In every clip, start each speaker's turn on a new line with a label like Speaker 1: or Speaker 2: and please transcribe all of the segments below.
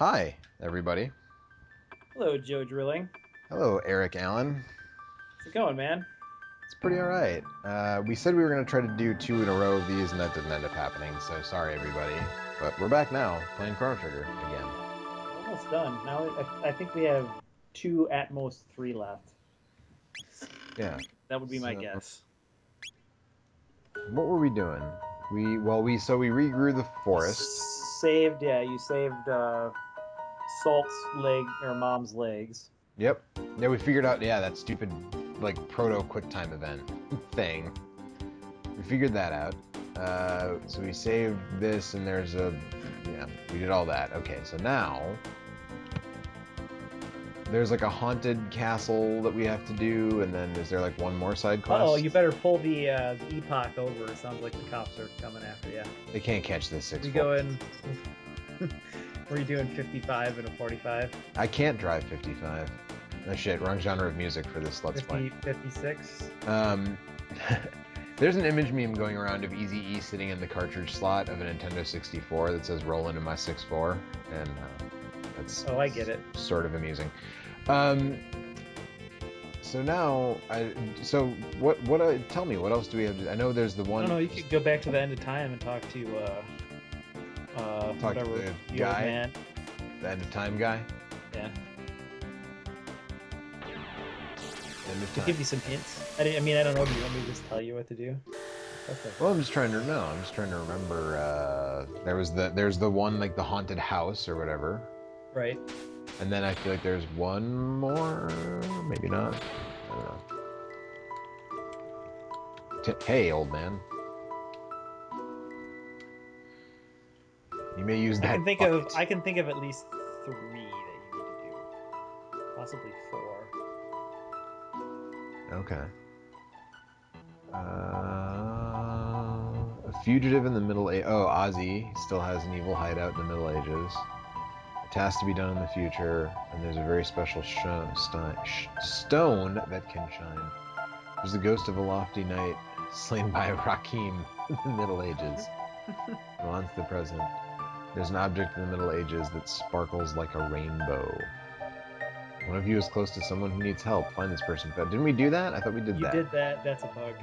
Speaker 1: Hi, everybody.
Speaker 2: Hello, Joe Drilling.
Speaker 1: Hello, Eric Allen.
Speaker 2: How's it going, man?
Speaker 1: It's pretty alright. We said we were going to try to do 2 in a row of these, and that didn't end up happening, so sorry, everybody. But we're back now, playing Chrono Trigger again.
Speaker 2: Almost done. Now I think we have two, at most three left.
Speaker 1: Yeah.
Speaker 2: That would be my
Speaker 1: So,
Speaker 2: guess.
Speaker 1: what were we doing? We regrew the forest.
Speaker 2: Yeah, you saved Salt's leg or Mom's legs.
Speaker 1: Yep. Yeah, we figured out, yeah, that stupid, like, proto-QuickTime event thing. We figured that out. So we saved this, and there's a... Yeah, we did all that. Okay, so now... There's like a haunted castle that we have to do, and then is there like one more side quest?
Speaker 2: Oh, you better pull the Epoch over. It sounds like the cops are coming after you.
Speaker 1: They can't catch this 6
Speaker 2: We go in... Were you doing 55 and a 45?
Speaker 1: I can't drive 55. Oh shit, wrong genre of music for this Let's Play.
Speaker 2: 56?
Speaker 1: There's an image meme going around of Eazy-E sitting in the cartridge slot of a Nintendo 64 that says "Rollin' in my 6.4," and that's
Speaker 2: Oh, I get it.
Speaker 1: sort of amusing. So now, tell me, what else do we have to do? I know there's the one...
Speaker 2: No, you could go back to the end of time and talk to,
Speaker 1: Talk to
Speaker 2: whatever,
Speaker 1: the
Speaker 2: the
Speaker 1: guy?
Speaker 2: old man.
Speaker 1: The end of time guy?
Speaker 2: Yeah.
Speaker 1: End of
Speaker 2: To
Speaker 1: time.
Speaker 2: give you some hints. I don't know if you want me to just tell you what to do. Okay.
Speaker 1: Well, I'm just trying to remember, there's the one, like, the haunted house or whatever.
Speaker 2: Right.
Speaker 1: And then I feel like there's one more, maybe not. I don't know. Hey, old man. You may use that.
Speaker 2: I can think of at least 3 that you need to do. Possibly 4.
Speaker 1: Okay. A fugitive in the Middle Ages. Oh, Ozzy still has an evil hideout in the Middle Ages. A task to be done in the future, and there's a very special stone that can shine. There's the ghost of a lofty knight slain by Rakim in the Middle Ages. On to the present. There's an object in the Middle Ages that sparkles like a rainbow. One of you is close to someone who needs help. Find this person. Didn't we do that? I thought we did that.
Speaker 2: You did that. That's a bug.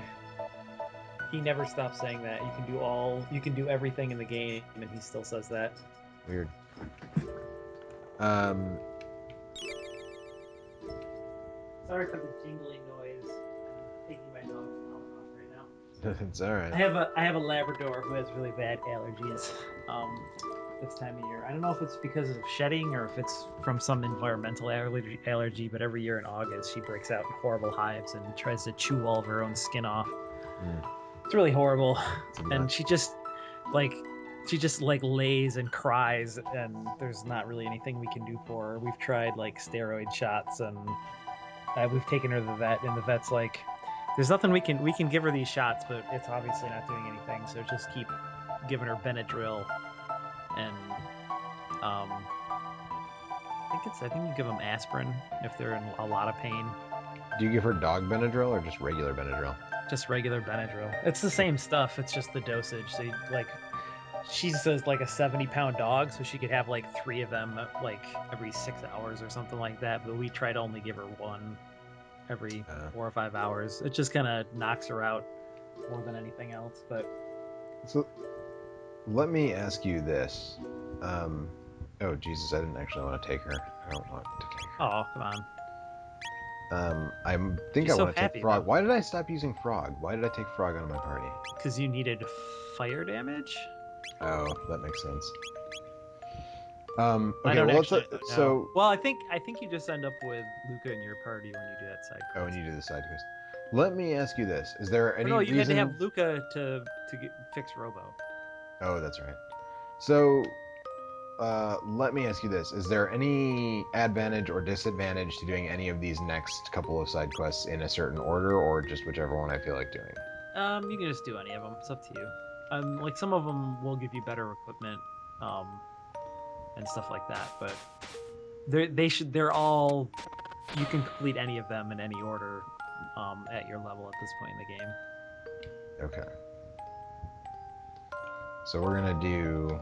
Speaker 2: He never stops saying that. You can do everything in the game, and he still says that.
Speaker 1: Weird.
Speaker 2: Sorry for the jingling noise. I'm taking my dog off right now.
Speaker 1: It's all right.
Speaker 2: I have a Labrador who has really bad allergies. This time of year. I don't know if it's because of shedding or if it's from some environmental allergy, but every year in August she breaks out in horrible hives and tries to chew all of her own skin off. It's really horrible. And she just lays and cries, and there's not really anything we can do for her. We've tried like steroid shots, and we've taken her to the vet, and the vet's like, there's nothing we can give her these shots, but it's obviously not doing anything, so just keep giving her Benadryl. And I think you give them aspirin if they're in a lot of pain.
Speaker 1: Do you give her dog Benadryl or just regular Benadryl?
Speaker 2: Just regular Benadryl. It's the same stuff. It's just the dosage. So she's like a 70-pound dog, so she could have like 3 of them like every 6 hours or something like that. But we try to only give her 1 every 4 or 5 hours. It just kind of knocks her out more than anything else. But
Speaker 1: so. Let me ask you this. Oh, Jesus, I didn't actually want to take her. I don't want to take her.
Speaker 2: Oh, come on.
Speaker 1: I think
Speaker 2: She's
Speaker 1: I
Speaker 2: so
Speaker 1: want to take
Speaker 2: happy,
Speaker 1: Frog.
Speaker 2: though.
Speaker 1: Why did I stop using Frog? Why did I take Frog out of my party?
Speaker 2: Because you needed fire damage?
Speaker 1: Oh, that makes sense.
Speaker 2: I
Speaker 1: Okay,
Speaker 2: don't
Speaker 1: well,
Speaker 2: actually know.
Speaker 1: so...
Speaker 2: Well, I think you just end up with Luca in your party when you do that side quest.
Speaker 1: Oh, and you do the side quest. Let me ask you this. Is there any
Speaker 2: no, you
Speaker 1: reason...
Speaker 2: had to have Luca to fix Robo.
Speaker 1: Oh, that's right. So, let me ask you this. Is there any advantage or disadvantage to doing any of these next couple of side quests in a certain order, or just whichever one I feel like doing?
Speaker 2: You can just do any of them. It's up to you. Like some of them will give you better equipment, and stuff like that. But they're all, you can complete any of them in any order, at your level at this point in the game.
Speaker 1: Okay. So we're gonna do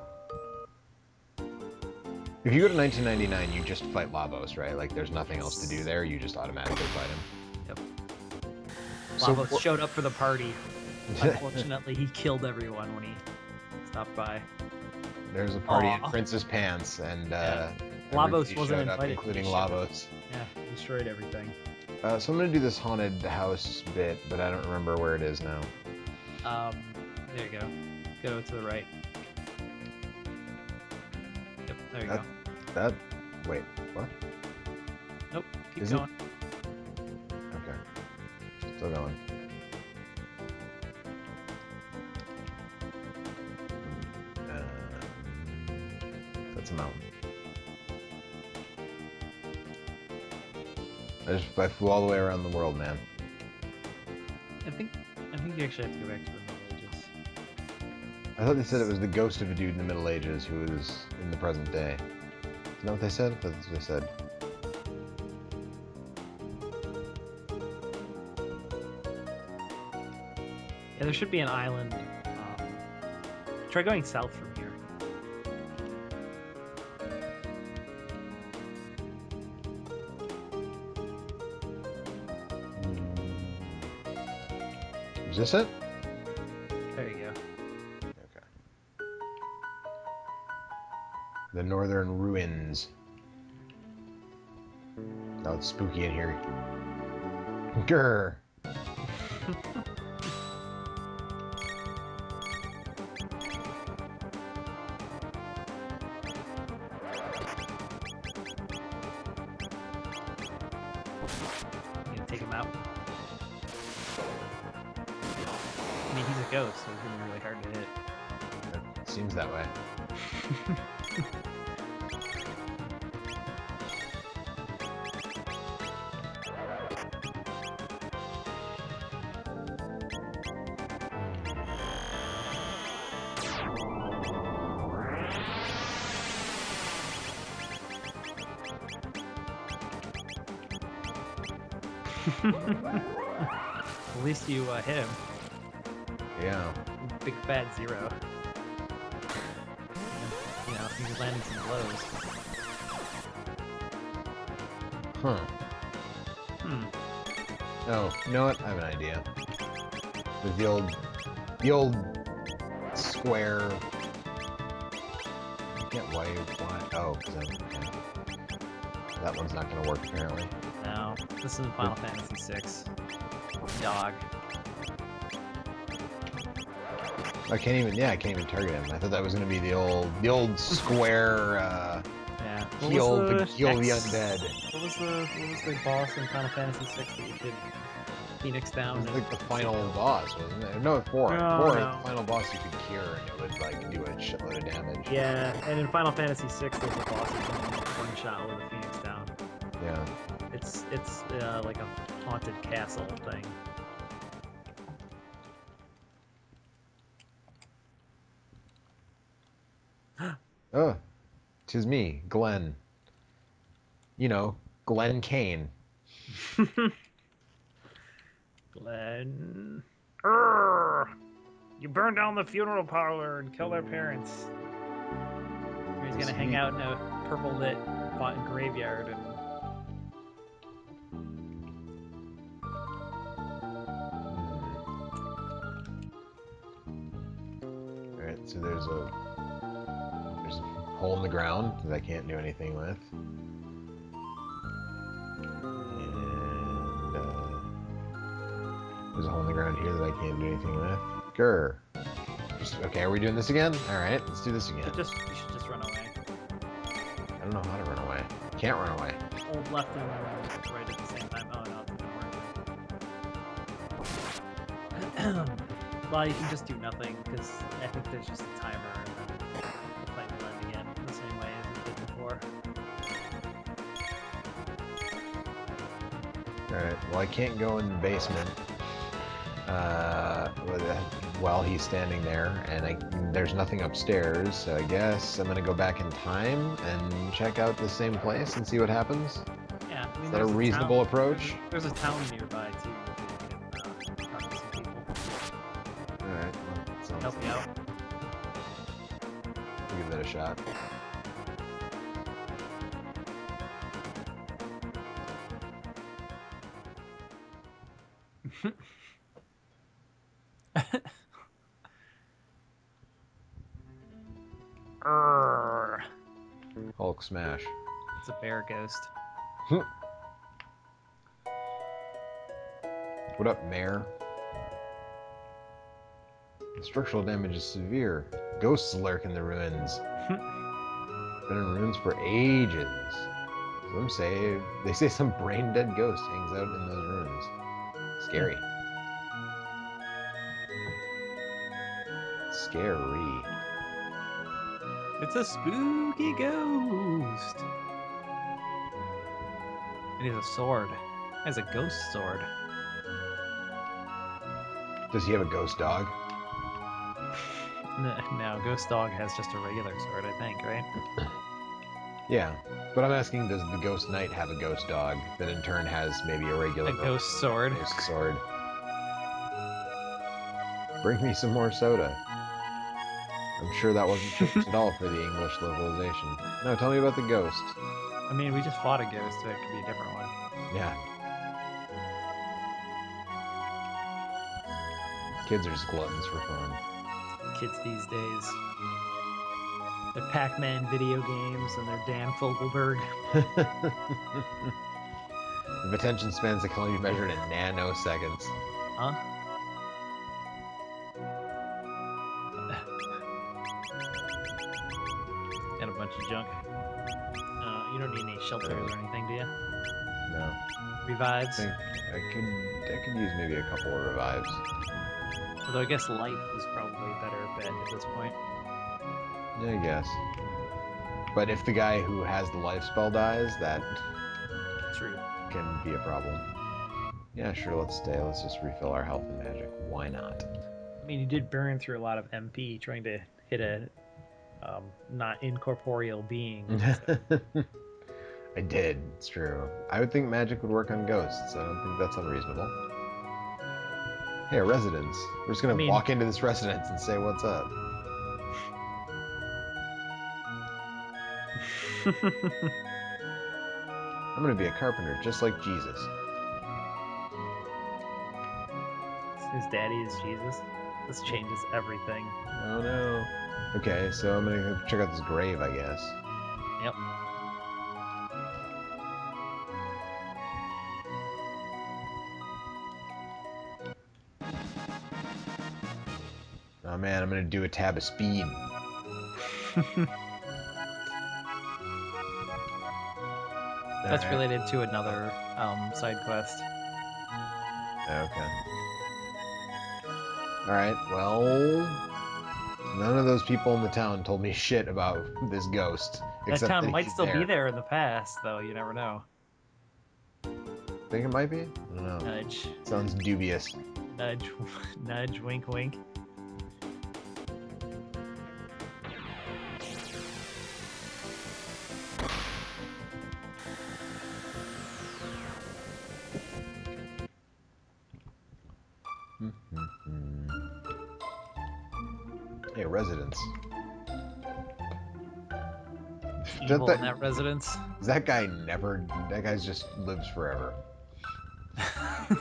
Speaker 1: If you go to 1999, you just fight Lavos, right? Like, there's nothing else to do there. You just automatically fight him.
Speaker 2: Yep.
Speaker 1: So
Speaker 2: Lavos showed up for the party. Unfortunately, he killed everyone when he stopped by.
Speaker 1: There's a party in Prince's pants, and
Speaker 2: Lavos wasn't invited,
Speaker 1: including Lavos.
Speaker 2: Yeah, destroyed everything.
Speaker 1: So I'm gonna do this haunted house bit, but I don't remember where it is now.
Speaker 2: There you go. Go to the right. Yep, there you go.
Speaker 1: Wait, what?
Speaker 2: Nope, keep
Speaker 1: Is it?
Speaker 2: going.
Speaker 1: Okay. Still going. That's a mountain. I flew all the way around the world, man.
Speaker 2: I think you actually have to go back to the Middle Ages.
Speaker 1: I thought they said it was the ghost of a dude in the Middle Ages who was in the present day. Is that what they said? That's what they said.
Speaker 2: Yeah, there should be an island. Try going south from here.
Speaker 1: Is this it?
Speaker 2: There you go.
Speaker 1: Okay. The Northern Ruins. Oh, it's spooky in here. Grr.
Speaker 2: Take him out. I mean, he's a ghost, so it's gonna be really hard to hit.
Speaker 1: It seems that way.
Speaker 2: At least you hit him.
Speaker 1: Yeah.
Speaker 2: Big fat zero. You know, he's landing some blows.
Speaker 1: Huh.
Speaker 2: Hmm.
Speaker 1: Oh, you know what? I have an idea. There's the old square. Get why? Oh, because okay. That one's not going to work apparently.
Speaker 2: No, this is in Final Fantasy VI. Dog.
Speaker 1: I can't even target him. I thought that was going to be the old square.
Speaker 2: Yeah.
Speaker 1: Heal the undead.
Speaker 2: What was the boss in Final Fantasy VI that you could Phoenix down?
Speaker 1: It was like the final boss, wasn't it? No, four.
Speaker 2: No.
Speaker 1: The final boss you could cure, and it would like do a shitload of damage.
Speaker 2: Yeah, and in Final Fantasy VI, there's a boss you can one shot with a Phoenix down.
Speaker 1: Yeah.
Speaker 2: It's like a haunted castle thing.
Speaker 1: Oh, 'tis me, Glenn. You know, Glenn Kane.
Speaker 2: Glenn. Urgh! You burned down the funeral parlor and killed our parents. He's gonna hang out in a purple lit graveyard and.
Speaker 1: Alright, so there's a hole in the ground that I can't do anything with. And there's a hole in the ground here that I can't do anything with. Grr. Okay, are we doing this again? Alright, let's do this again.
Speaker 2: You should just run away.
Speaker 1: I don't know how to run away. Can't run away.
Speaker 2: Hold left and right at the same time. Oh no, it didn't work. Well, you can just do nothing, because I think there's just a timer, and then the fight will end again the same way as it did before.
Speaker 1: Alright, well I can't go in the basement while he's standing there, and there's nothing upstairs, so I guess I'm gonna go back in time and check out the same place and see what happens.
Speaker 2: Yeah, I mean,
Speaker 1: Is that a reasonable approach?
Speaker 2: There's a town nearby, too, where you can talk to some people.
Speaker 1: Alright, well, that sounds
Speaker 2: Help me out.
Speaker 1: We'll give that a shot.
Speaker 2: Urgh.
Speaker 1: Hulk smash.
Speaker 2: It's a bear ghost.
Speaker 1: What up, Mayor? The structural damage is severe. Ghosts lurk in the ruins. Been in ruins for ages. They say some brain dead ghost hangs out in those ruins. Scary. Scary.
Speaker 2: It's a spooky ghost. It is a sword. It has a ghost sword.
Speaker 1: Does he have a ghost dog?
Speaker 2: No, ghost dog has just a regular sword, I think, right?
Speaker 1: Yeah, but I'm asking, does the ghost knight have a ghost dog that in turn has maybe a regular
Speaker 2: ghost sword?
Speaker 1: Ghost sword. Bring me some more soda. I'm sure that wasn't fixed at all for the English localization. No, tell me about the ghost.
Speaker 2: I mean, we just fought a ghost, so it could be a different one.
Speaker 1: Yeah. Kids are just gluttons for fun.
Speaker 2: Kids these days. Their Pac-Man video games and their Dan Fogelberg.
Speaker 1: The attention spans that can only be measured in nanoseconds.
Speaker 2: Huh? And a bunch of junk. You don't need any shelters or anything, do you?
Speaker 1: No.
Speaker 2: Revives?
Speaker 1: I think I could use maybe a couple of revives.
Speaker 2: Although I guess life is probably a better bet at this point.
Speaker 1: Yeah, I guess. But if the guy who has the life spell dies, that
Speaker 2: True.
Speaker 1: can be a problem. Yeah, sure, let's stay. Let's just refill our health and magic. Why not?
Speaker 2: I mean, you did burn through a lot of MP trying to hit a not incorporeal being. So.
Speaker 1: I did, it's true. I would think magic would work on ghosts. I don't think that's unreasonable. Hey, a residence. We're just gonna walk into this residence and say what's up. I'm gonna be a carpenter, just like Jesus.
Speaker 2: His daddy is Jesus. This changes everything.
Speaker 1: Oh no. Okay, so I'm gonna go check out this grave, I guess.
Speaker 2: Yep.
Speaker 1: Oh man, I'm gonna do a tab of speed.
Speaker 2: That's related to another side quest.
Speaker 1: Okay. Alright, well... None of those people in the town told me shit about this ghost.
Speaker 2: That town might still be there in the past, though. You never know.
Speaker 1: Think it might be? I don't know.
Speaker 2: Nudge.
Speaker 1: Sounds dubious.
Speaker 2: Nudge. Nudge, wink, wink.
Speaker 1: Hey, residence.
Speaker 2: Evil in that residence.
Speaker 1: That guy never... That guy just lives forever.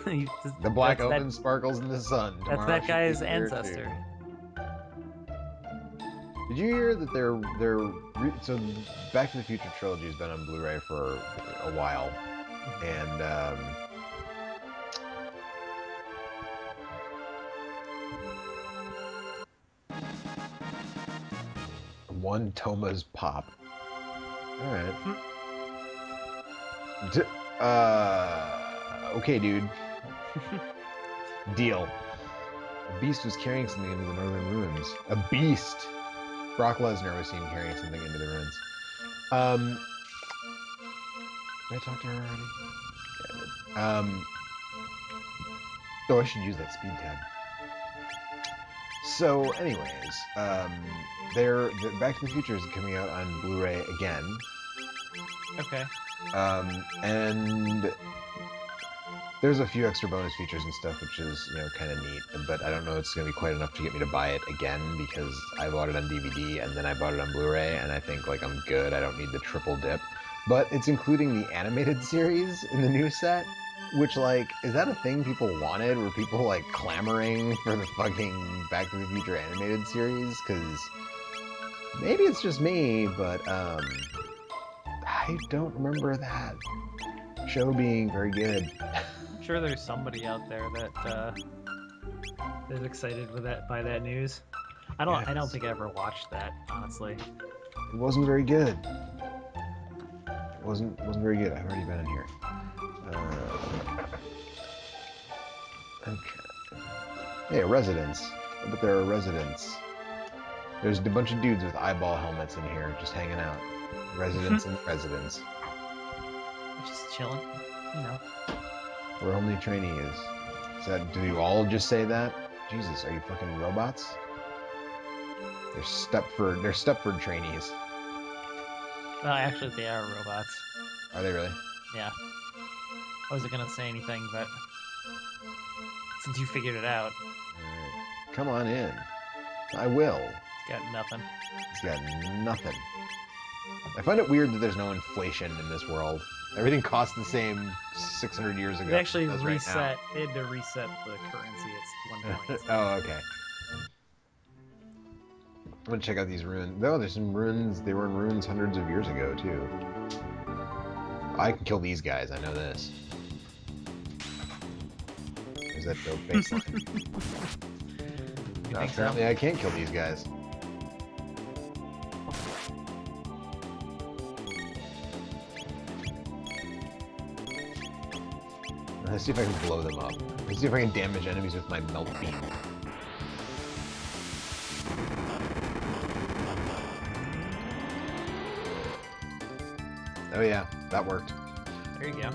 Speaker 1: The black oven sparkles in the sun.
Speaker 2: That's that guy's ancestor.
Speaker 1: Did you hear that so Back to the Future trilogy has been on Blu-ray for a while, and one Toma's pop. All right. Okay, dude. Deal. A beast was carrying something into the northern ruins. A beast! Brock Lesnar was seen carrying something into the ruins. Did I talk to her already? Yeah, I did. Oh, I should use that speed tab. So, anyways, Back to the Future is coming out on Blu-ray again.
Speaker 2: Okay.
Speaker 1: And there's a few extra bonus features and stuff, which is, kind of neat. But I don't know if it's going to be quite enough to get me to buy it again, because I bought it on DVD and then I bought it on Blu-ray, and I think, I'm good. I don't need the triple dip. But it's including the animated series in the new set, which, like, is that a thing people wanted? Were people, like, clamoring for the fucking Back to the Future animated series? Because maybe it's just me, but, I don't remember that show being very good.
Speaker 2: I'm sure there's somebody out there that is excited with by that news. I don't think I ever watched that, honestly.
Speaker 1: It wasn't very good. It wasn't very good. I've already been in here. Okay. Hey, a residence. But there are residents. There's a bunch of dudes with eyeball helmets in here, just hanging out. Residents and residents.
Speaker 2: Just chilling, you know.
Speaker 1: We're only trainees. Do you all just say that? Jesus, are you fucking robots? They're Stepford trainees.
Speaker 2: Actually, they are robots.
Speaker 1: Are they really?
Speaker 2: Yeah. I wasn't gonna say anything, but since you figured it out,
Speaker 1: Alright. Come on in. I will.
Speaker 2: it's got nothing.
Speaker 1: It's got nothing. I find it weird that there's no inflation in this world. Everything costs the same 600 years ago.
Speaker 2: It actually
Speaker 1: as
Speaker 2: reset.
Speaker 1: Right
Speaker 2: It had to reset the currency. It's 1 point.
Speaker 1: Oh, okay. I'm gonna check out these ruins. Oh, there's some ruins. They were in ruins hundreds of years ago, too. I can kill these guys, I know this. There's that dope baseline. No, apparently I can't kill these guys. Let's see if I can blow them up. Let's see if I can damage enemies with my melt beam. Oh yeah, that worked.
Speaker 2: There you go.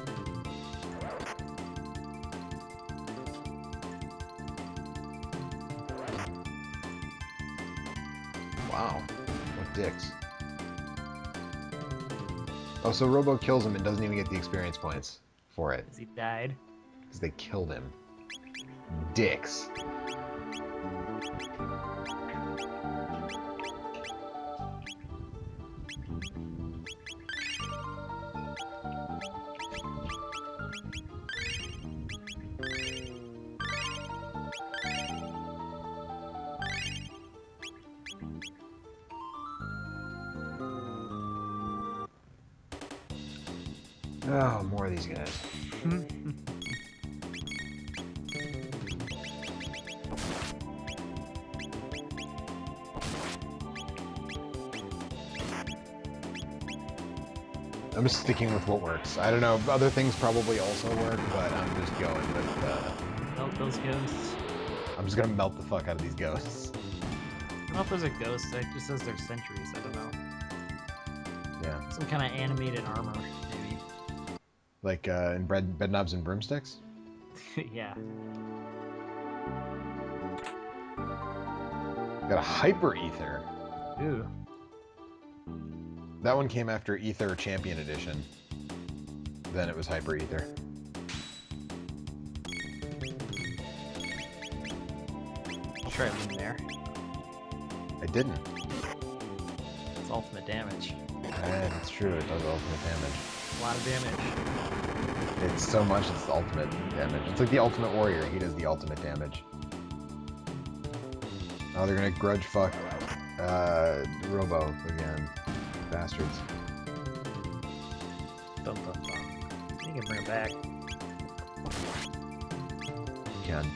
Speaker 1: Wow, what dicks. Oh, so Robo kills him and doesn't even get the experience points for it.
Speaker 2: Because he died.
Speaker 1: Because they killed him. Dicks. Oh, more of these guys. I'm just sticking with what works. I don't know, other things probably also work, but I'm just going with,
Speaker 2: Melt those ghosts.
Speaker 1: I'm just gonna melt the fuck out of these ghosts.
Speaker 2: I don't know if there's a ghost that just says they're sentries. I don't know.
Speaker 1: Yeah.
Speaker 2: Some kind of animated armor, maybe.
Speaker 1: Like, in bed knobs and broomsticks?
Speaker 2: Yeah.
Speaker 1: Got a hyper ether.
Speaker 2: Ooh.
Speaker 1: That one came after Ether Champion Edition. Then it was hyper ether.
Speaker 2: I'll try lean there.
Speaker 1: I didn't.
Speaker 2: It's ultimate damage.
Speaker 1: And it's true, it does ultimate damage.
Speaker 2: A lot of damage.
Speaker 1: It's so much, it's the ultimate damage. It's like the Ultimate Warrior, he does the ultimate damage. Oh, they're gonna grudge fuck Robo again. Bastards.
Speaker 2: Dum, dum, dum. You can bring it back.
Speaker 1: You can.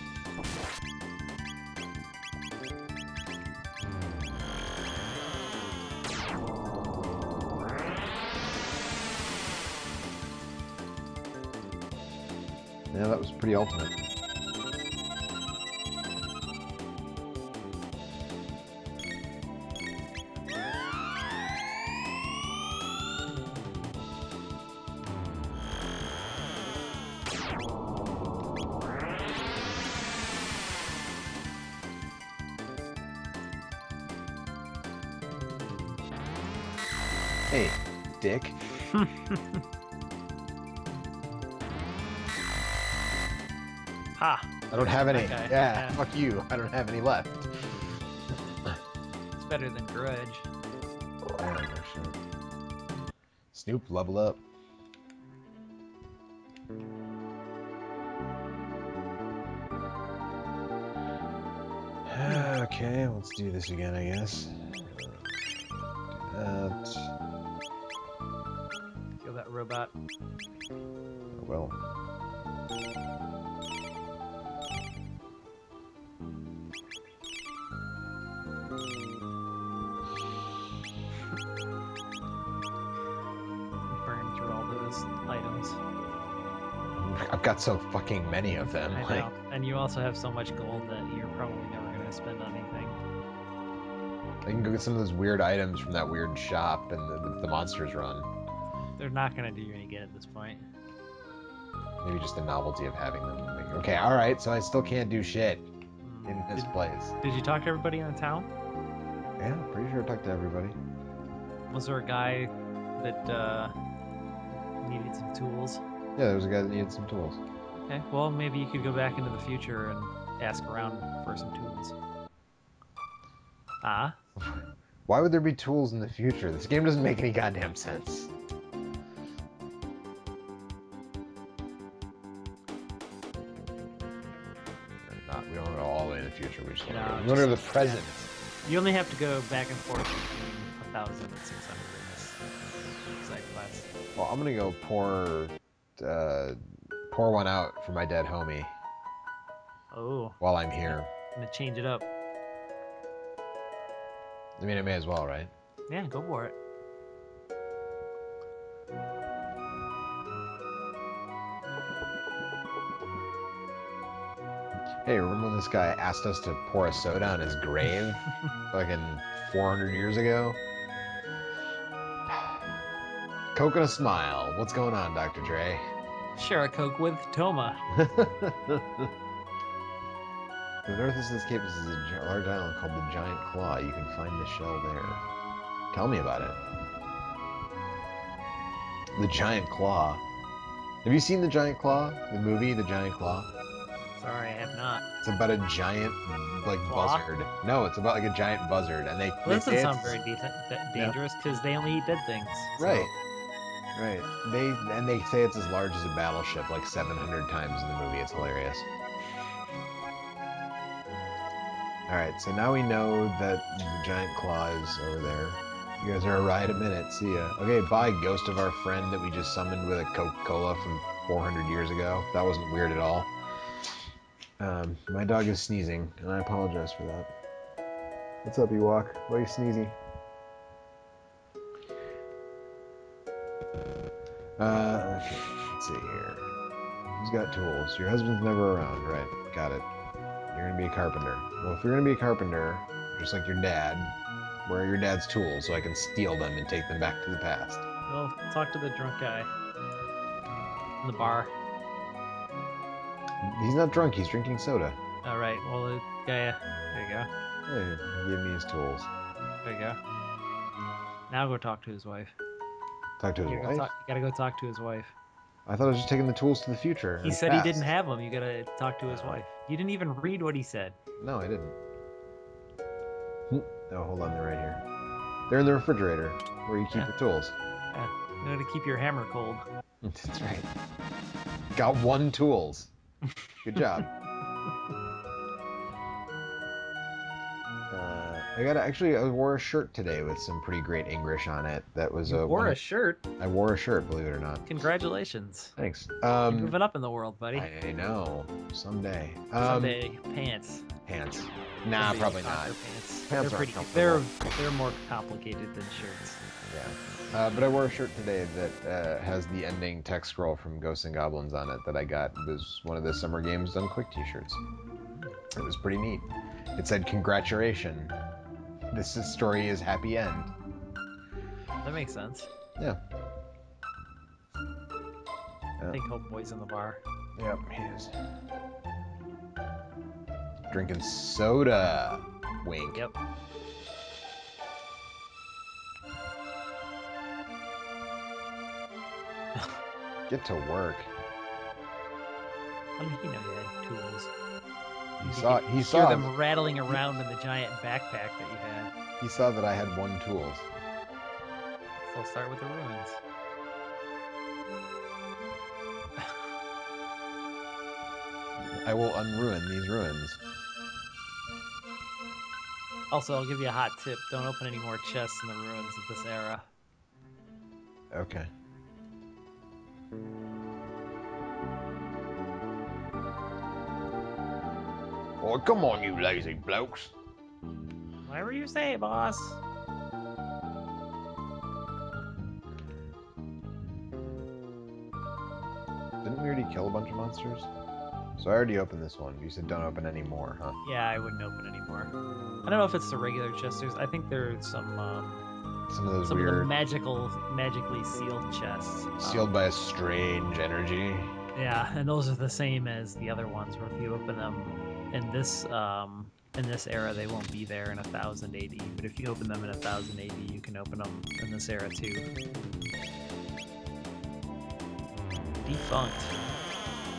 Speaker 1: Yeah, that was pretty ultimate. Hey, dick.
Speaker 2: Ha!
Speaker 1: I don't have any.
Speaker 2: Okay.
Speaker 1: Yeah, fuck you. I don't have any left.
Speaker 2: It's better than Grudge.
Speaker 1: Yeah, no shit. Snoop, level up. Okay, let's do this again, I guess.
Speaker 2: Kill that robot.
Speaker 1: Well.
Speaker 2: Burn through all those items.
Speaker 1: I've got so fucking many of them.
Speaker 2: I know. And you also have so much gold that you're probably never going to spend on anything.
Speaker 1: I can go get some of those weird items from that weird shop and the monsters run.
Speaker 2: They're not going to do you any good at this point.
Speaker 1: Maybe just the novelty of having them. Like, okay, alright, so I still can't do shit in this place.
Speaker 2: Did you talk to everybody in the town?
Speaker 1: Yeah, pretty sure I talked to everybody.
Speaker 2: Was there a guy that needed some tools?
Speaker 1: Yeah, there was a guy that needed some tools.
Speaker 2: Okay, well, maybe you could go back into the future and ask around for some tools. Ah?
Speaker 1: Why would there be tools in the future? This game doesn't make any goddamn sense. We don't go all the way in the future. We just want to go to the present.
Speaker 2: Yeah. You only have to go back and forth between 1,000 and 600 in this side quest.
Speaker 1: Well, I'm gonna go pour one out for my dead homie.
Speaker 2: Oh.
Speaker 1: While I'm here.
Speaker 2: I'm gonna change it up.
Speaker 1: I mean, I may as well, right?
Speaker 2: Yeah, go for it.
Speaker 1: Hey, remember when this guy asked us to pour a soda on his grave? Fucking 400 years ago? Coke and a smile. What's going on, Dr. Dre?
Speaker 2: Share a Coke with Toma.
Speaker 1: The north of this cape is a large island called the Giant Claw. You can find the shell there. Tell me about it. The Giant Claw. Have you seen The Giant Claw? The movie, The Giant Claw?
Speaker 2: Sorry, I have not.
Speaker 1: It's about a giant, like,
Speaker 2: Claw?
Speaker 1: buzzard. No, it's about, like, a giant buzzard. And
Speaker 2: Well, that doesn't sound very dangerous, because they only eat dead things. So.
Speaker 1: Right. Right. They say it's as large as a battleship, like 700 times in the movie. It's hilarious. Alright, so now we know that the giant claw is over there. You guys are right a minute. See ya. Okay, bye, ghost of our friend that we just summoned with a Coca-Cola from 400 years ago. That wasn't weird at all. My dog is sneezing, and I apologize for that. What's up, Ewok? Why are you sneezing? Okay, let's see here. Who's got tools? Your husband's never around, right? Got it. You're gonna be a carpenter. Well, if you're gonna be a carpenter, just like your dad, where are your dad's tools so I can steal them and take them back to the past?
Speaker 2: Well, talk to the drunk guy in the bar.
Speaker 1: He's not drunk, he's drinking soda.
Speaker 2: Alright, well, the guy, there you go.
Speaker 1: Hey, he gave me his tools.
Speaker 2: There you go. Now go talk to his wife.
Speaker 1: Talk to his wife?
Speaker 2: You gotta go talk to his wife.
Speaker 1: I thought I was just taking the tools to the future.
Speaker 2: He said he didn't have them. You gotta talk to his wife. You didn't even read what he said.
Speaker 1: No, I didn't. Oh, hold on, they're right here. They're in the refrigerator, where you keep your tools.
Speaker 2: Yeah, you gotta keep your hammer cold.
Speaker 1: That's right. Got one tools. Good job. I wore a shirt today with some pretty great English on it. That was
Speaker 2: You wore a shirt?
Speaker 1: I wore a shirt, believe it or not.
Speaker 2: Congratulations.
Speaker 1: Thanks.
Speaker 2: You're moving up in the world, buddy.
Speaker 1: I know. Someday.
Speaker 2: Someday. Pants.
Speaker 1: Pants. Nah, probably not.
Speaker 2: Pants.
Speaker 1: Pants
Speaker 2: They're
Speaker 1: aren't
Speaker 2: pretty.
Speaker 1: comfortable.
Speaker 2: They're more complicated than shirts.
Speaker 1: Yeah. But I wore a shirt today that has the ending text scroll from Ghosts and Goblins on it that I got. It was one of the Summer Games Done Quick t-shirts. It was pretty neat. It said, "Congratulations. This story is happy end."
Speaker 2: That makes sense.
Speaker 1: Yeah.
Speaker 2: I think Homeboy's in the bar.
Speaker 1: Yep, he is. Drinking soda. Wink.
Speaker 2: Yep.
Speaker 1: Get to work.
Speaker 2: How did he know you had tools?
Speaker 1: He
Speaker 2: Hear
Speaker 1: saw
Speaker 2: them rattling around in the giant backpack that you had.
Speaker 1: He saw that I had one tools.
Speaker 2: So I'll start with the ruins.
Speaker 1: I will unruin these ruins.
Speaker 2: Also, I'll give you a hot tip. Don't open any more chests in the ruins of this era.
Speaker 1: Okay. Oh, come on, you lazy blokes.
Speaker 2: Whatever you say, boss.
Speaker 1: Didn't we already kill a bunch of monsters? So I already opened this one. You said don't open any more, huh?
Speaker 2: Yeah, I wouldn't open anymore. I don't know if it's the regular chests. I think there's some
Speaker 1: Some of those
Speaker 2: of the
Speaker 1: weird,
Speaker 2: magically sealed chests.
Speaker 1: sealed by a strange energy.
Speaker 2: Yeah, and those are the same as the other ones. Where if you open them in this era, they won't be there in 1000 AD. But if you open them in 1000 AD, you can open them in this era too. Defunct.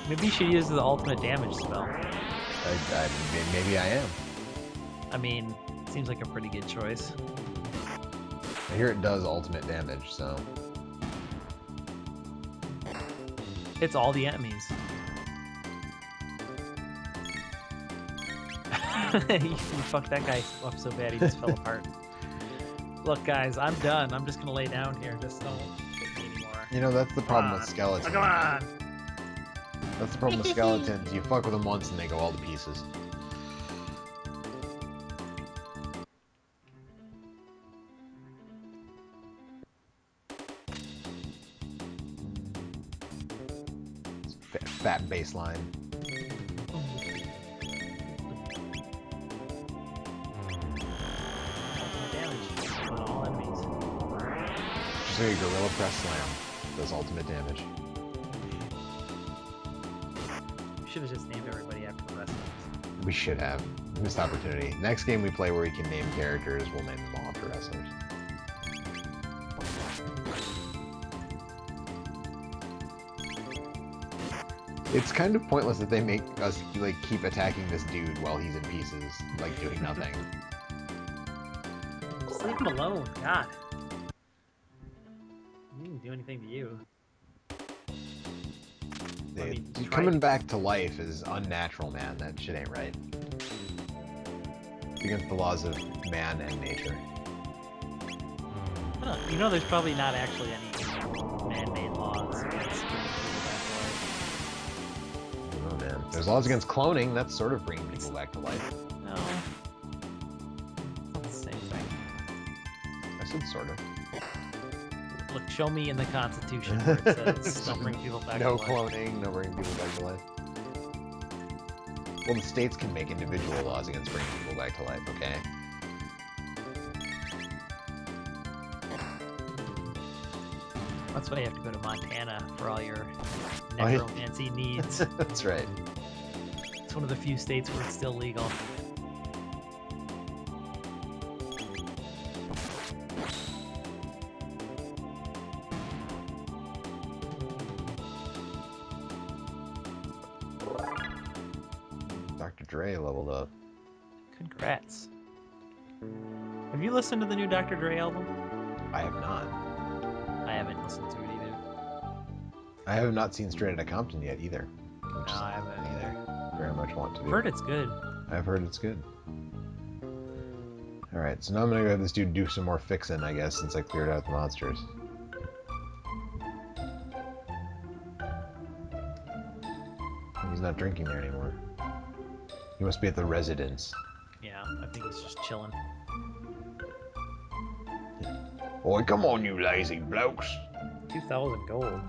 Speaker 2: Maybe you should use the ultimate damage spell.
Speaker 1: Maybe I am.
Speaker 2: I mean, it seems like a pretty good choice.
Speaker 1: I hear it does ultimate damage, so...
Speaker 2: It's all the enemies. You fucked that guy up so bad he just fell apart. Look, guys, I'm done. I'm just gonna lay down here. Just don't hit me anymore.
Speaker 1: You know, that's the problem with skeletons.
Speaker 2: Come on!
Speaker 1: That's the problem with skeletons. You fuck with them once and they go all to pieces. Fat baseline.
Speaker 2: Damage on all enemies.
Speaker 1: Just like a gorilla press slam does ultimate damage.
Speaker 2: We should have just named everybody after the wrestlers.
Speaker 1: We should have. Missed opportunity. Next game we play where we can name characters, we'll name them all after wrestlers. It's kind of pointless that they make us like keep attacking this dude while he's in pieces, like doing nothing.
Speaker 2: Just leave him alone. God. He didn't do anything to you.
Speaker 1: Coming back to life is unnatural, man. That shit ain't right. It's against the laws of man and nature.
Speaker 2: You know, there's probably not actually any man-made laws against bringing people back to life.
Speaker 1: Oh man, there's laws against cloning. That's sort of bringing people back to life.
Speaker 2: No. It's not the same thing.
Speaker 1: I said sort of.
Speaker 2: Look, show me in the Constitution where it says don't bring people back to life.
Speaker 1: No cloning, no bringing people back to life. Well, the states can make individual laws against bringing people back to life, okay?
Speaker 2: That's why you have to go to Montana for all your necromancy needs.
Speaker 1: That's right.
Speaker 2: It's one of the few states where it's still legal.
Speaker 1: Dr. Dre leveled up.
Speaker 2: Congrats. Have you listened to the new Dr. Dre album?
Speaker 1: I have not.
Speaker 2: I haven't listened to it either.
Speaker 1: I have not seen Straight Outta Compton yet either.
Speaker 2: No, I haven't either.
Speaker 1: Very much want to.
Speaker 2: I've heard it's good.
Speaker 1: I've heard it's good. Alright, so now I'm gonna go have this dude do some more fixing, I guess, since I cleared out the monsters. He's not drinking there anymore. He must be at the residence.
Speaker 2: Yeah, I think he's just chilling.
Speaker 1: Boy, come on, you lazy blokes.
Speaker 2: 2,000 gold.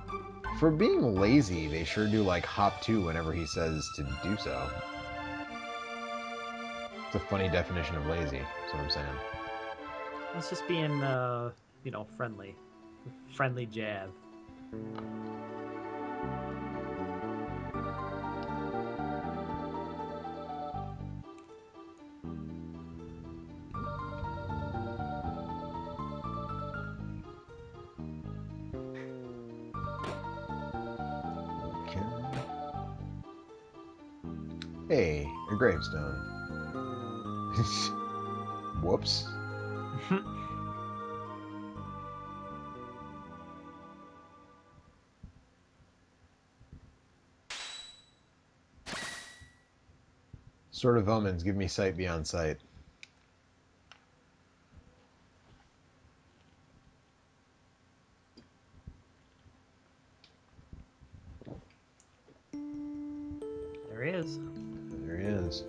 Speaker 1: For being lazy, they sure do like hop 2 whenever he says to do so. It's a funny definition of lazy, that's what I'm saying.
Speaker 2: It's just being, you know, friendly. Friendly jab.
Speaker 1: Hey, a gravestone. Whoops. Sword of Omens, give me sight beyond sight.
Speaker 2: There he is.
Speaker 1: There he is.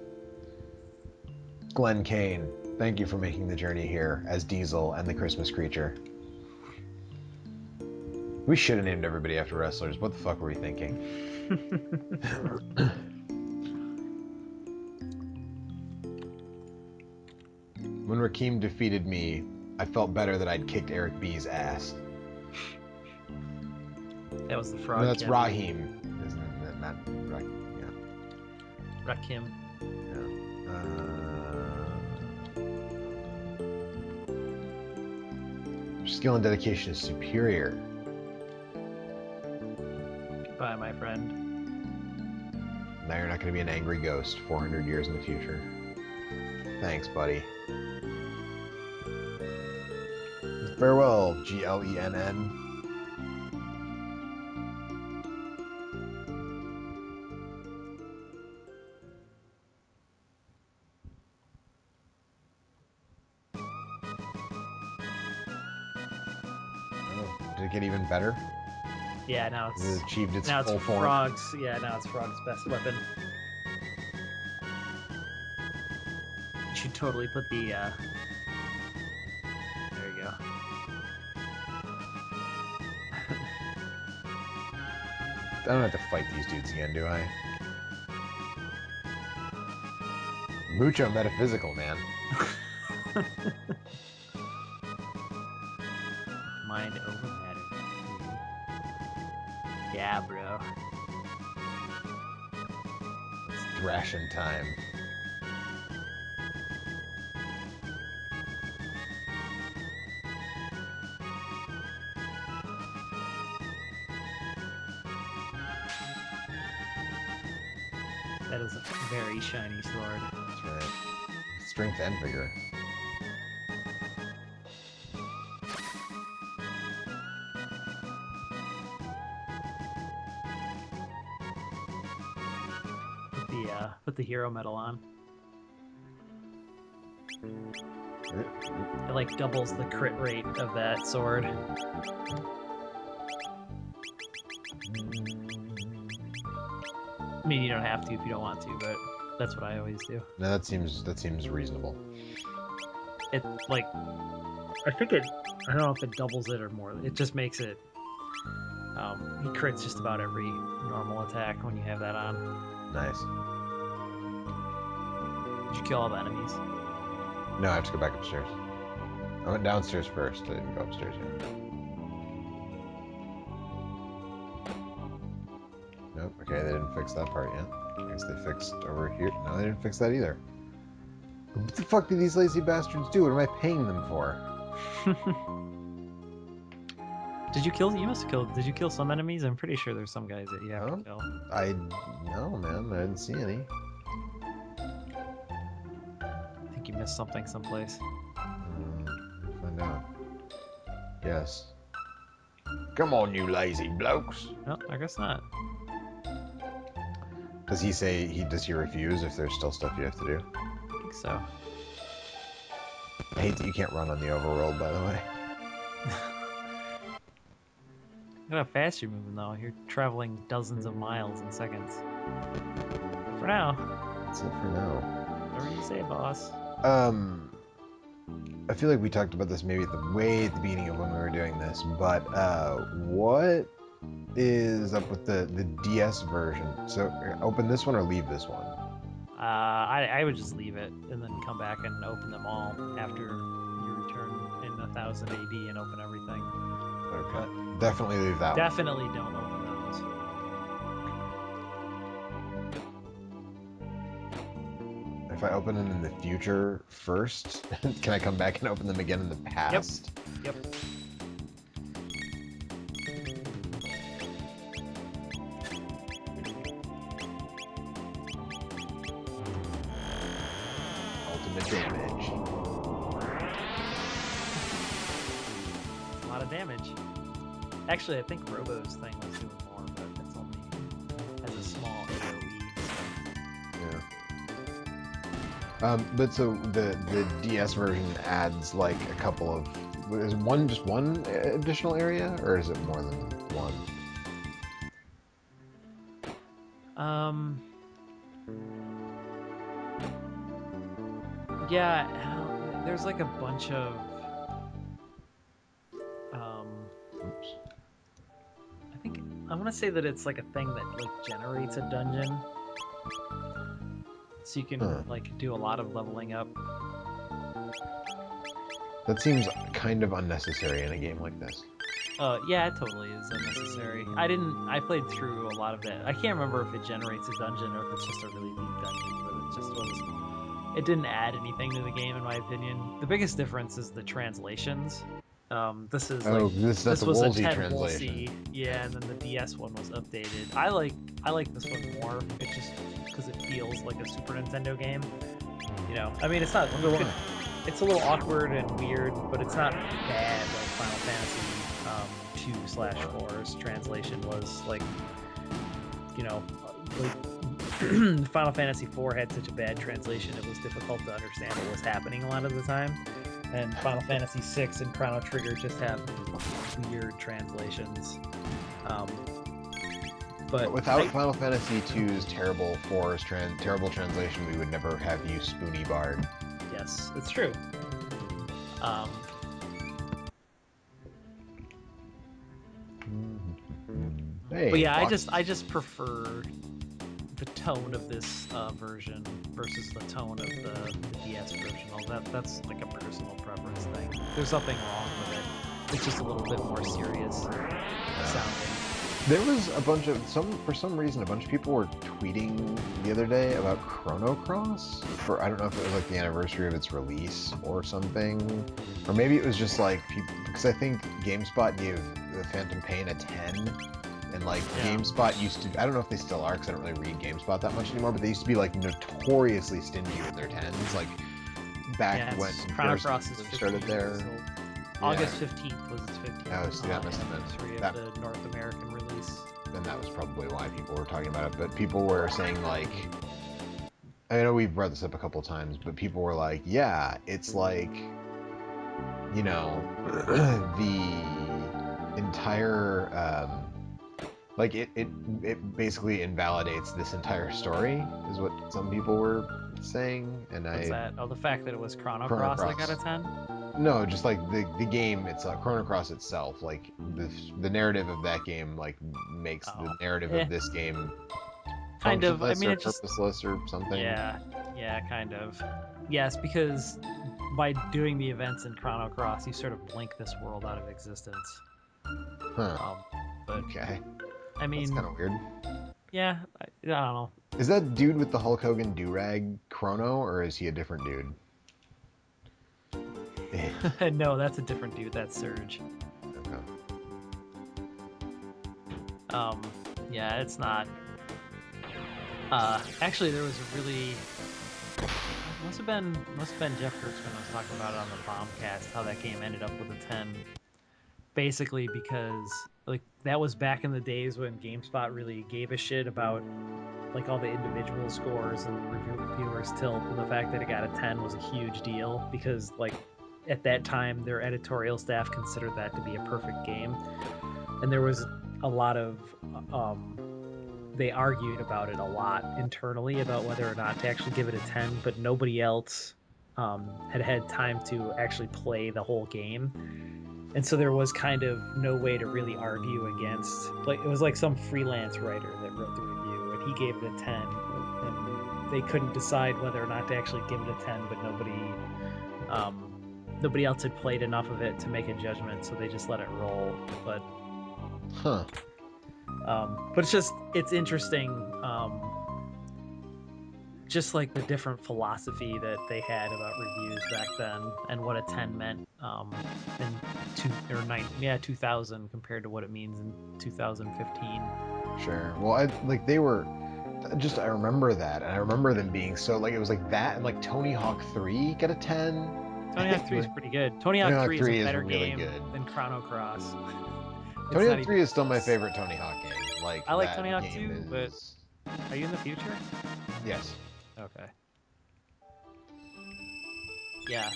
Speaker 1: Glenn Kane, thank you for making the journey here as Diesel and the Christmas creature. We should have named everybody after wrestlers. What the fuck were we thinking? When Rakim defeated me, I felt better that I'd kicked Eric B's ass.
Speaker 2: That was the frog.
Speaker 1: No, that's Raheem. Isn't it? Not Rakim. Yeah.
Speaker 2: Rakim.
Speaker 1: Yeah. Your skill and dedication is superior.
Speaker 2: Goodbye, my friend.
Speaker 1: Now you're not going to be an angry ghost 400 years in the future. Thanks, buddy. Farewell, Glenn. Did it get even better?
Speaker 2: Yeah, now
Speaker 1: Has it achieved its
Speaker 2: now
Speaker 1: full
Speaker 2: it's
Speaker 1: form?
Speaker 2: Frog's. Yeah, now it's Frog's best weapon. You should totally put the. There you go.
Speaker 1: I don't have to fight these dudes again, do I? Mucho metaphysical, man.
Speaker 2: Mind over matter. Yeah, bro.
Speaker 1: It's thrashing time.
Speaker 2: That is a very shiny sword.
Speaker 1: That's right. Strength and vigor.
Speaker 2: Put the hero medal on. It like doubles the crit rate of that sword. I mean, you don't have to if you don't want to, but that's what I always do.
Speaker 1: No, that seems reasonable.
Speaker 2: It like, I don't know if it doubles it or more. It just makes it. He crits just about every normal attack when you have that on.
Speaker 1: Nice.
Speaker 2: Did you kill all the enemies?
Speaker 1: No, I have to go back upstairs. I went downstairs first. I didn't go upstairs yet. Nope. Okay, they didn't fix that part yet. I guess they fixed over here. No, they didn't fix that either. What the fuck do these lazy bastards do? What am I paying them for?
Speaker 2: Did you kill? You must have killed. Did you kill some enemies? I'm pretty sure there's some guys that you have to kill.
Speaker 1: No, man. I didn't see any.
Speaker 2: I think you missed something someplace.
Speaker 1: Find out. Yes. Come on, you lazy blokes.
Speaker 2: No, I guess not.
Speaker 1: Does he say does he refuse if there's still stuff you have to do?
Speaker 2: I think so.
Speaker 1: I hate that you can't run on the overworld, by the way.
Speaker 2: Look at how fast you're moving, though. You're traveling dozens of miles in seconds. For now.
Speaker 1: That's it for now.
Speaker 2: Whatever you say, boss.
Speaker 1: I feel like we talked about this maybe way at the beginning of when we were doing this, but what is up with the DS version? So open this one or leave this one?
Speaker 2: I would just leave it and then come back and open them all after you return in 1000 AD and open everything.
Speaker 1: Okay.
Speaker 2: But
Speaker 1: definitely leave that one.
Speaker 2: Definitely don't open those.
Speaker 1: If I open them in the future first, can I come back and open them again in the past?
Speaker 2: Yep.
Speaker 1: Ultimate damage.
Speaker 2: A lot of damage. Actually, I think Robo's thing was doing more, but it's only has a small AoE.
Speaker 1: Yeah. But so the DS version adds like a couple of. Is one just one additional area, or is it more than one?
Speaker 2: Yeah, there's like a bunch of
Speaker 1: Oops.
Speaker 2: I think I want to say that it's like a thing that like generates a dungeon, so you can like do a lot of leveling up.
Speaker 1: That seems kind of unnecessary in a game like this.
Speaker 2: Yeah, it totally is unnecessary. I played through a lot of that. I can't remember if it generates a dungeon or if it's just a really deep dungeon, but it just was. It didn't add anything to the game, in my opinion. The biggest difference is the translations. This is like
Speaker 1: this
Speaker 2: was
Speaker 1: Woolsey
Speaker 2: a 10
Speaker 1: translation.
Speaker 2: Woolsey, yeah, and then the DS one was updated. I like this one more. It just because it feels like a Super Nintendo game. You know, I mean, it's not. It's a little awkward and weird, but it's not bad like Final Fantasy 2/4's translation was. Like, you know, like Final Fantasy 4 had such a bad translation, it was difficult to understand what was happening a lot of the time. And Final Fantasy 6 and Chrono Trigger just have weird translations. But
Speaker 1: without Final Fantasy 2's terrible translation, we would never have used Spoony Bard.
Speaker 2: Yes, it's true.
Speaker 1: Hey,
Speaker 2: but yeah, I just prefer the tone of this version versus the tone of the DS version. That's like a personal preference thing. There's nothing wrong with it. It's just a little bit more serious sounding.
Speaker 1: There was a bunch of for some reason a bunch of people were tweeting the other day about Chrono Cross for, I don't know if it was like the anniversary of its release or something, or maybe it was just like people, because I think GameSpot gave the Phantom Pain a 10, and like GameSpot used to, I don't know if they still are because I don't really read GameSpot that much anymore, but they used to be like notoriously stingy with their 10s, like back when
Speaker 2: Chrono Cross
Speaker 1: started there.
Speaker 2: August 15th was its 15th.
Speaker 1: Oh, so that must have been
Speaker 2: that, the North American release.
Speaker 1: Then that was probably why people were talking about it. But people were saying, like, I know we've brought this up a couple times, but people were like, yeah, it's like, you know, the entire, like, it basically invalidates this entire story, is what some people were saying. And
Speaker 2: What's that? Oh, the fact that it was Chrono Cross that got a 10?
Speaker 1: No, just like the game, it's Chrono Cross itself. Like the narrative of that game, like makes the narrative of this game
Speaker 2: kind of. I mean,
Speaker 1: it's purposeless or something.
Speaker 2: Yeah, kind of. Yes, because by doing the events in Chrono Cross, you sort of blink this world out of existence.
Speaker 1: Huh.
Speaker 2: But
Speaker 1: okay.
Speaker 2: I mean,
Speaker 1: that's kind of weird.
Speaker 2: Yeah, I don't know.
Speaker 1: Is that dude with the Hulk Hogan do-rag Chrono, or is he a different dude?
Speaker 2: No, that's a different dude. That's Surge.
Speaker 1: Okay.
Speaker 2: Yeah, it's not. Actually, there was a really must have been Jeff Gertzman was talking about it on the Bombcast how that game ended up with a 10. Basically, because like that was back in the days when GameSpot really gave a shit about like all the individual scores and reviewers' tilt, and the fact that it got a 10 was a huge deal because like at that time their editorial staff considered that to be a perfect game, and there was a lot of they argued about it a lot internally about whether or not to actually give it a 10, but nobody else had time to actually play the whole game. And so there was kind of no way to really argue against, like, it was like some freelance writer that wrote the review, and he gave it a 10, and they couldn't decide whether or not to actually give it a 10, but nobody else had played enough of it to make a judgment, so they just let it roll. But but it's interesting, just like the different philosophy that they had about reviews back then and what a 10 meant in 2000 compared to what it means in 2015.
Speaker 1: Sure. Well, I remember that, and I remember them being so, like, it was like that, and like Tony Hawk 3 got a 10.
Speaker 2: Tony Hawk 3 is pretty good. Tony Hawk 3 is a better
Speaker 1: really
Speaker 2: game
Speaker 1: good
Speaker 2: than Chrono Cross.
Speaker 1: Tony Hawk 3 is still my favorite Tony Hawk game. Like,
Speaker 2: I like Tony Hawk 2, but are you in the future?
Speaker 1: Yes.
Speaker 2: Okay. Yeah.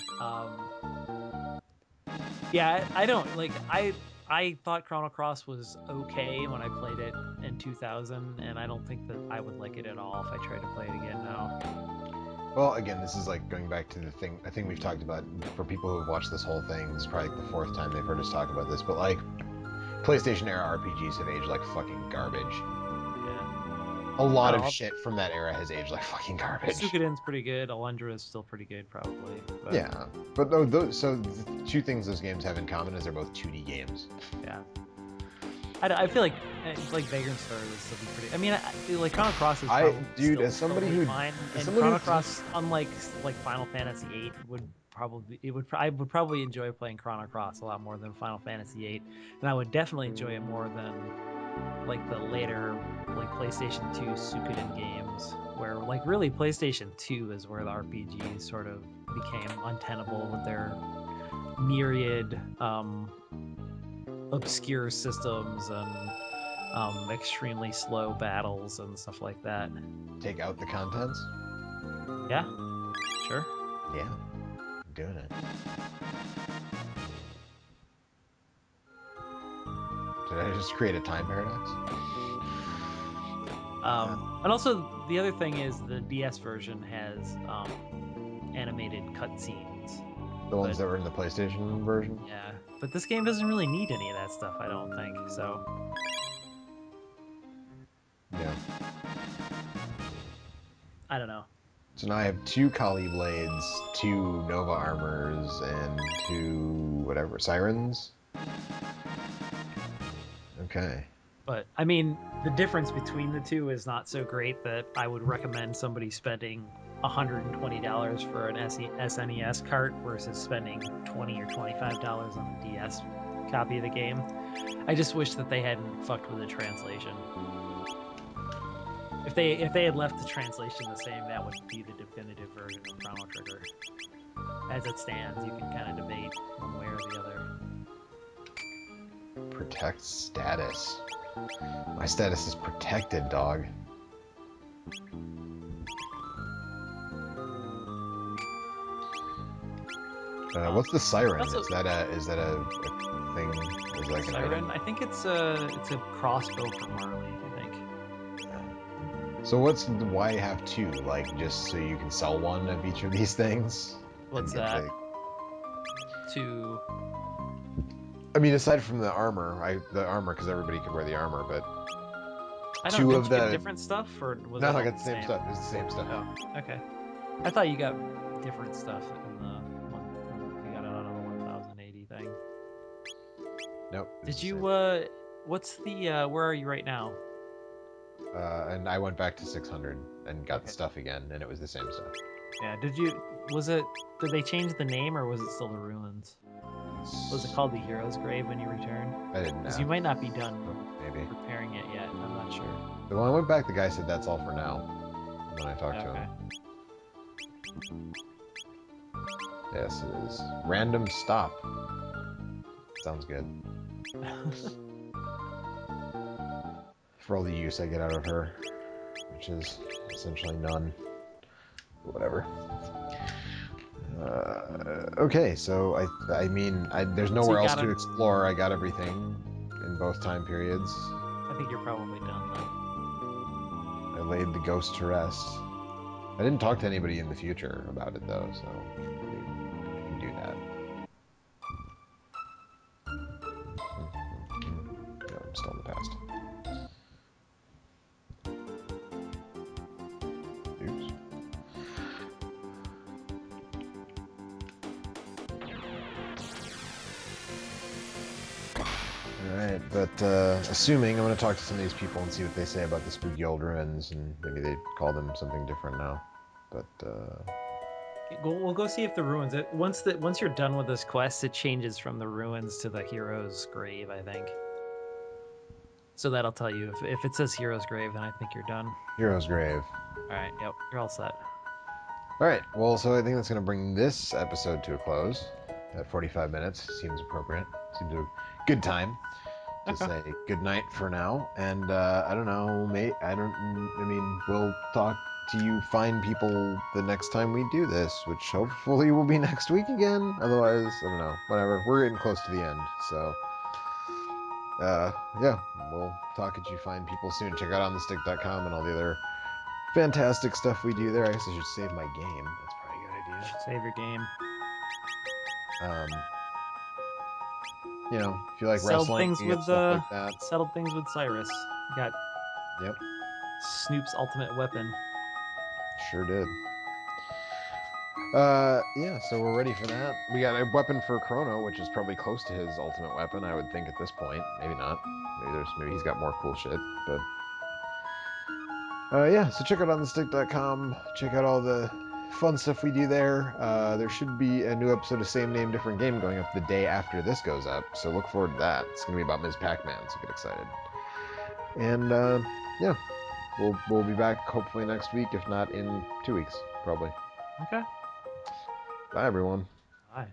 Speaker 2: Yeah, I don't like I thought Chrono Cross was okay when I played it in 2000, and I don't think that I would like it at all if I tried to play it again now.
Speaker 1: Well, again, this is like going back to the thing. I think we've talked about for people who have watched this whole thing. This is probably like the fourth time they've heard us talk about this, but like PlayStation era RPGs have aged like fucking garbage.
Speaker 2: Yeah.
Speaker 1: A lot
Speaker 2: I
Speaker 1: of
Speaker 2: don't
Speaker 1: shit from that era has aged like fucking
Speaker 2: know.
Speaker 1: garbage.
Speaker 2: Suikoden's pretty good. Alundra is still pretty good, probably. But,
Speaker 1: Yeah, but so the two things those games have in common is they're both 2D games.
Speaker 2: yeah. I feel like Vagrant Story would still be pretty. I mean, like Chrono Cross is probably
Speaker 1: dude,
Speaker 2: still
Speaker 1: as somebody
Speaker 2: totally
Speaker 1: who,
Speaker 2: fine,
Speaker 1: as
Speaker 2: and
Speaker 1: somebody
Speaker 2: Chrono
Speaker 1: who,
Speaker 2: Cross, unlike like Final Fantasy VIII, I would probably enjoy playing Chrono Cross a lot more than Final Fantasy VIII, and I would definitely enjoy it more than like the later like PlayStation 2 Suikoden games, where like really PlayStation 2 is where the RPGs sort of became untenable with their myriad obscure systems and extremely slow battles and stuff like that.
Speaker 1: take out the contents.
Speaker 2: Yeah, sure.
Speaker 1: Yeah, I'm doing it. Did I just create a time paradox?
Speaker 2: And also the other thing is the DS version has animated cutscenes.
Speaker 1: The ones that were in the PlayStation version?
Speaker 2: Yeah, but this game doesn't really need any of that stuff, I don't think. So
Speaker 1: Yeah.
Speaker 2: I don't know.
Speaker 1: So now I have 2 Kali Blades, 2 Nova Armors, and 2 whatever, Sirens? Okay.
Speaker 2: But I mean, the difference between the two is not so great that I would recommend somebody spending $120 for an SNES cart versus spending $20 or $25 on a DS copy of the game. I just wish that they hadn't fucked with the translation. If they had left the translation the same, that would be the definitive version of Chrono Trigger. As it stands, you can kind of debate one way or the other.
Speaker 1: Protect status. My status is protected, dog. What's the siren?
Speaker 2: Also,
Speaker 1: is that a thing? Is like
Speaker 2: siren? I think it's a crossbow for Marley. I think.
Speaker 1: So why have 2? Like just so you can sell one of each of these things?
Speaker 2: What's that? To.
Speaker 1: I mean, aside from the armor, because everybody could wear the armor, but
Speaker 2: I don't
Speaker 1: 2
Speaker 2: know.
Speaker 1: of
Speaker 2: Did you
Speaker 1: the
Speaker 2: get different stuff, or was
Speaker 1: no,
Speaker 2: it
Speaker 1: I
Speaker 2: all
Speaker 1: got the same stuff. It's the same stuff.
Speaker 2: Oh, okay. I thought you got different stuff in the one you got it out of the 1080 thing.
Speaker 1: Nope.
Speaker 2: Did you? What's the? Where are you right now?
Speaker 1: And I went back to 600 and got the stuff again, and it was the same stuff.
Speaker 2: Yeah. Did you? Did they change the name, or was it still the ruins? Was it called the Hero's Grave when you returned?
Speaker 1: I didn't know.
Speaker 2: Because you might not be done
Speaker 1: Maybe.
Speaker 2: repairing it yet. I'm not sure.
Speaker 1: So when I went back, the guy said that's all for now. When I talked to him. Yes, it is. Random stop. Sounds good. For all the use I get out of her, which is essentially none. Whatever. Okay, so I mean, there's nowhere else to explore. I got everything in both time periods.
Speaker 2: I think you're probably done though.
Speaker 1: I laid the ghost to rest. I didn't talk to anybody in the future about it though, so you can do that. No, I'm still in the past. Oops. Alright, but assuming I'm going to talk to some of these people and see what they say about the spooky old ruins, and maybe they call them something different now. But
Speaker 2: We'll go see if the ruins. Once you're done with this quest, it changes from the ruins to the hero's grave, I think. So that'll tell you if it says hero's grave, then I think you're done.
Speaker 1: Hero's grave.
Speaker 2: All right. Yep. You're all set.
Speaker 1: All right. Well, so I think that's going to bring this episode to a close. At 45 minutes seems appropriate. Seems a good time to say good night for now. And I don't know, mate. I mean, we'll talk to you fine people the next time we do this, which hopefully will be next week again. Otherwise, I don't know. Whatever. We're getting close to the end, so yeah, we'll talk at you fine people soon. Check out onthestick.com and all the other fantastic stuff we do there. I guess I should save my game. That's probably a good
Speaker 2: You
Speaker 1: idea.
Speaker 2: should save your game.
Speaker 1: You know, if you like
Speaker 2: Settled
Speaker 1: wrestling
Speaker 2: things
Speaker 1: and
Speaker 2: with
Speaker 1: stuff like that.
Speaker 2: settled things with Cyrus. You got
Speaker 1: Yep,
Speaker 2: Snoop's ultimate weapon.
Speaker 1: sure did. Yeah, so we're ready for that. We got a weapon for Chrono, which is probably close to his ultimate weapon, I would think at this point. Maybe not. Maybe he's got more cool shit, but yeah, so check out onthestick.com. Check out all the fun stuff we do there. There should be a new episode of Same Name, Different Game going up the day after this goes up, so look forward to that. It's going to be about Ms. Pac-Man, so get excited. And, yeah, we'll be back hopefully next week, if not in 2 weeks, probably.
Speaker 2: Okay.
Speaker 1: Bye, everyone.
Speaker 2: Bye.